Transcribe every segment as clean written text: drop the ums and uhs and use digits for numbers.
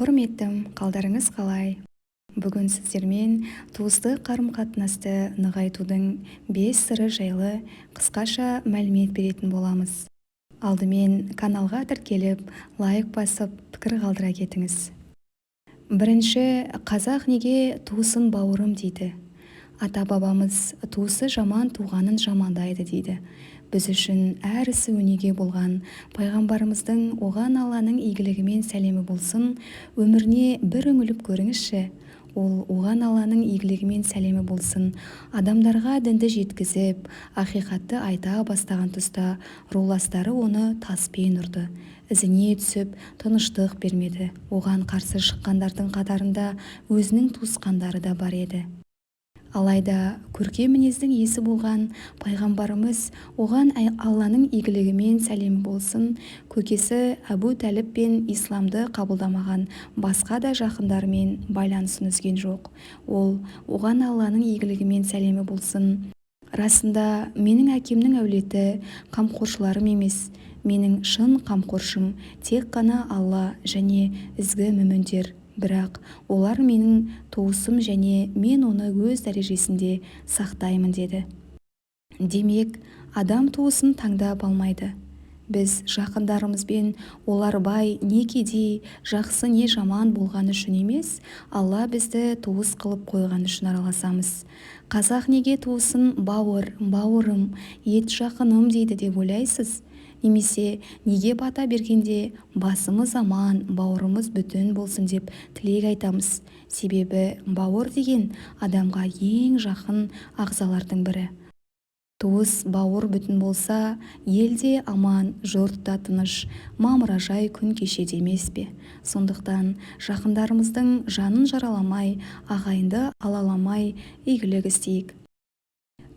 Құрметтім, қалдарыңыз қалай? Бүгін сіздермен туыстық қарым-қатынасты нығайтудың 5 сыры жайлы қысқаша мәлімет беретін боламыз. Алдымен каналға тіркеліп, лайк басып, пікір қалдыра кетіңіз. Бірінші, қазақ неге туысын бауырым дейді. Ата-бабамыз туысы жаман туғанын жамандайды дейді. Біз үшін әр ісі өнеге болған пайғамбарымыздың оған Алланың игілігімен сәлемі болсын, өміріне бір үңіліп көріңізші. Ол оған Алланың игілігімен сәлемі болсын, адамдарға дінді жеткізіп, ақиқатты айта бастаған тұста руластары оны таспен ұрды. Ізіне түсіп, тыныштық бермеді. Оған қарсы шыққандардың қатарында өзінің туысқандары да бар еді. Алайда көркем мінездің иесі болған пайғамбарымыз оған Алланың игілігімен сәлемі болсын, көкесі Әбу Тәліп пен исламды қабылдамаған басқа да жақындарымен байланысын үзген жоқ. Ол оған Алланың игілігімен сәлемі болсын, расында менің әкемнің әулеті қамқоршыларым емес, менің шын қамқоршым тек қана Алла және ізгі мүміндер. Бірақ олар менің туысым және мен оны өз дәрежесінде сақтаймын деді. Демек, адам туысын таңдап алмайды. Біз жақындарымызбен олар бай не кедей, жақсы не жаман болғаны үшін емес, Алла бізді туыс қылып қойған үшін араласамыз. Қазақ неге туысын бауыр, бауырым, ет жақыным дейді деп ойлайсыз? Немесе неге бата бергенде басымыз аман, бауырымыз бүтін болсын деп тілек айтамыз? Себебі бауыр деген адамға ең жақын ағзалардың бірі. Туыс бауыр бүтін болса, елде аман, жұртта тыныш, мамыражай күн кешеді емес пе? Сондықтан жақындарымыздың жанын жараламай, ағайынды алаламай игілік істейік.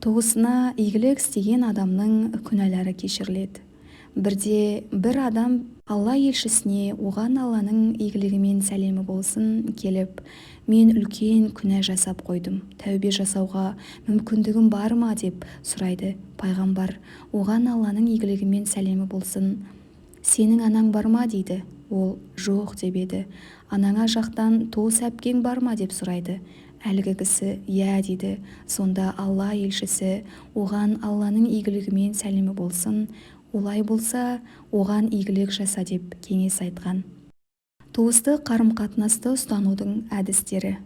Туысына игілік істеген адамның күнәлары кешіріледі. Бірде бір адам Алла елшісіне оған Алланың игілігімен сәлемі болсын келіп, мен үлкен күнә жасап қойдым, тәубе жасауға мүмкіндігім бар ма деп сұрайды. Пайғамбар оған Алланың игілігімен сәлемі болсын, сенің анаң бар ма дейді. Ол жоқ деп еді. Анаңа жақтан туыс әпкең бар ма деп сұрайды. Әлгі кісі иә дейді. Сонда Алла елшісі оған Алланың игілігімен сәлемі болсын, олай болса, оған игілік жаса деп кеңес айтқан. Туыстық қарым-қатынасты ұстанудың әдістері.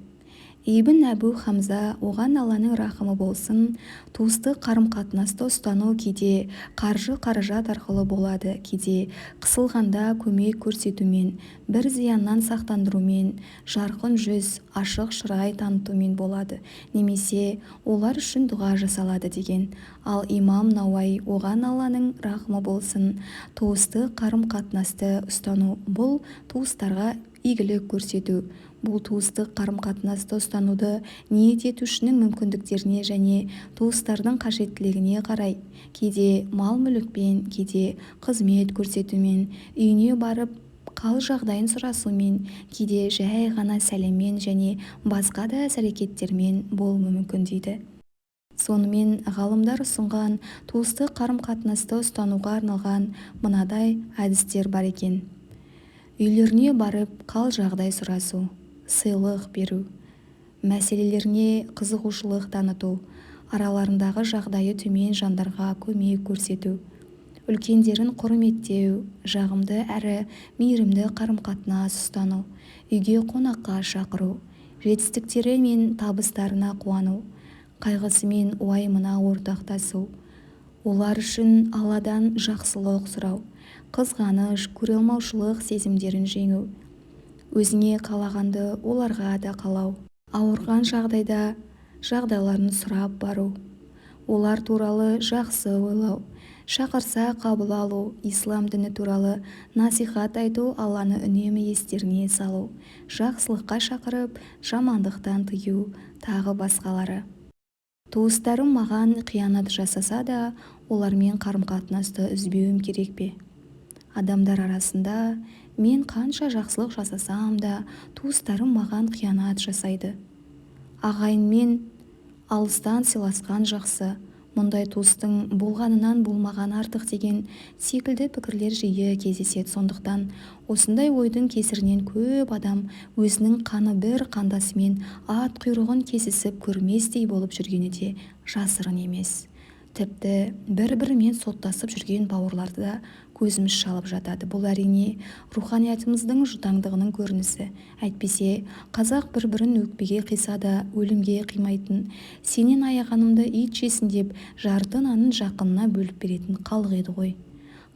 Ибн Әбу Хамза оған Алланың рахымы болсын, туыстық қарым-қатынасты ұстану кейде қаржы-қаражат арқылы болады, кейде қысылғанда көмек көрсетумен, бір зияннан сақтандырумен, жарқын жүз, ашық шырай танытумен болады, немесе олар үшін дұға жасалады деген. Ал имам Науаи оған Алланың рахымы болсын, туыстық қарым-қатынасты ұстану бұл туыстарға игілік көрсету. Бұл туыстық қарым-қатынасты ұстануды ниет етушінің мүмкіндіктеріне және туыстардың қажеттілігіне қарай, кейде мал-мүлікпен, кейде қызмет көрсетумен, үйіне барып қал жағдайын сұрасумен, кейде жай ғана сәлеммен және басқа да іс-әрекеттермен болуы мүмкін дейді. Сонымен ғалымдар ұсынған туыстық қарым-қатынасты ұстануға арналған мынадай әдістер бар екен. Үйлеріне барып қал жағдай сұрасу, сыйлық беру, мәселелеріне қызығушылық таныту, араларындағы жағдайы төмен жандарға көмек көрсету, үлкендерін құрметтеу, жағымды әрі мейірімді қарым-қатынас ұстану, үйге қонаққа шақыру, жетістіктері мен табыстарына қуану, қайғысы мен уайымына ортақтасу, олар үшін Алладан жақсылық сұрау, қызғаныш, көре алмаушылық сезімдерін жеңу, өзіңе қалағанды оларға да қалау, ауырған жағдайда жағдайларын сұрап бару, олар туралы жақсы ойлау, шақырса қабыл алу, ислам діні туралы насихат айту, Алланы үнемі естеріне салу, жақсылыққа шақырып, жамандықтан тыю, тағы басқалары. Туыстарым маған қиянат жасаса да, олармен қарым-қатынасты үзбеуім керек пе? Адамдар арасында мен қанша жақсылық жасасам да, туыстарым маған қиянат жасайды. Ағайынмен алыстан сыйласқан жақсы, мұндай туыстың болғанынан болмаған артық деген секілді пікірлер жиі кездеседі. Сондықтан осындай ойдың кесірінен көп адам өзінің қаны бір қандасымен ат құйрығын кесісіп көрместей болып жүргені де жасырын емес. Тіпті бір-бірімен соттасып жүрген бауырларды да көзіміз шалып жатады. Бұл әрине руханиятымыздың жұтаңдығының көрінісі. Әйтпесе қазақ бір-бірін өкпеге қиса да өлімге қимайтын, сенен аяғанымды ит жесін деп жарты нанын жақынына бөліп беретін халық еді ғой.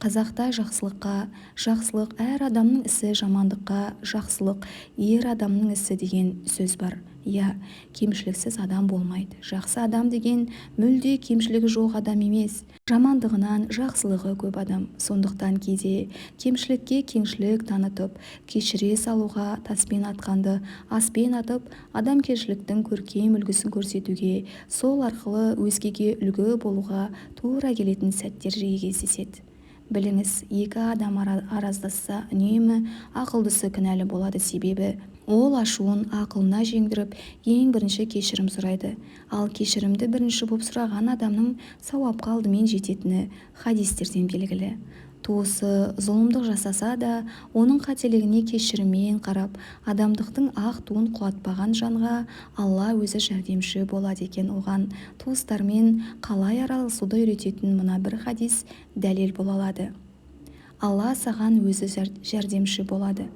Қазақта жақсылыққа жақсылық әр адамның ісі, жамандыққа жақсылық ер адамның ісі деген сөз бар. Иә, кемшіліксіз адам болмайды. Жақсы адам деген мүлде кемшілігі жоқ адам емес. Жамандығынан жақсылығы көп адам. Сондықтан кейде кемшілікке кеңшілік танытып, кешіре салуға таспен атқанды аспен атып, адамгершіліктің көркем үлгісін көрсетуге, сол арқылы өзгеге үлгі болуға тура келетін сәттер жиі кездеседі. Біліңіз, екі адам араздасса үнемі ақылдысы кінәлі болады. Себебі ол ашуын ақылына жеңдіріп ең бірінші кешірім сұрайды. Ал кешірімді бірінші боп сұраған адамның сауапқа алдымен жететіні хадистерден белгілі. Туысы зұлымдық жасаса да оның қателігіне кешіріммен қарап, адамдықтың ақ туын құлатпаған жанға Алла өзі жәрдемші болады екен. Оған туыстармен қалай араласуды үйрететін мына бір хадис дәлел бола алады. Алла саған өзі жәрдемші болады.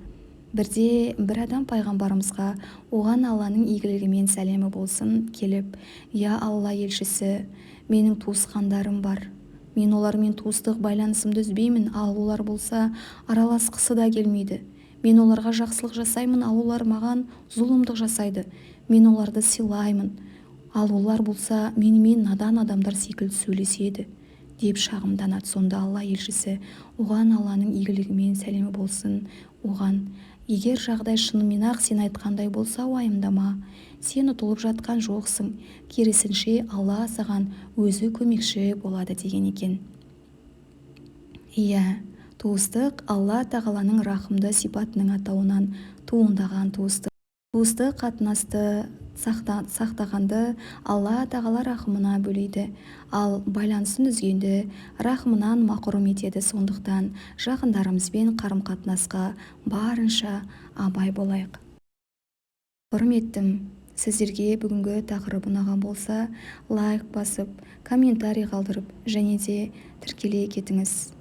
Бірде бір адам пайғамбарымызға, оған Алланың игілігімен сәлемі болсын, келіп: «Я Алла елшісі, менің туысқандарым бар. Мен олармен туыстық байланысымды үзбеймін, ал олар болса араласқысы да келмейді. Мен оларға жақсылық жасаймын, ал олар маған зұлымдық жасайды. Мен оларды сыйлаймын, ал олар болса менімен надан адамдар секілді сөйлеседі», деп шағымданады. Сонда Алла елшісі оған Алланың игілігімен сәлемі болсын, оған: «Егер жағдай шынымен-ақ сен айтқандай болса, уайымдама. Сен ұтылып жатқан жоқсың. Керісінше Алла саған өзі көмекші болады», деген екен. Иә, туыстық Алла тағаланың рахымды сипатының атауынан туындаған туыстық. Туыстық қатынасты сақтағанды Алла тағала рахымына бөлейді, ал байланысын үзгенді рахымынан мақұрым етеді. Сондықтан жақындарымызбен қарым-қатынасқа барынша абай болайық. Құрметтім, сіздерге бүгінгі тақырып ұнаған болса, лайк басып, комментарий қалдырып және де тіркеле кетіңіз.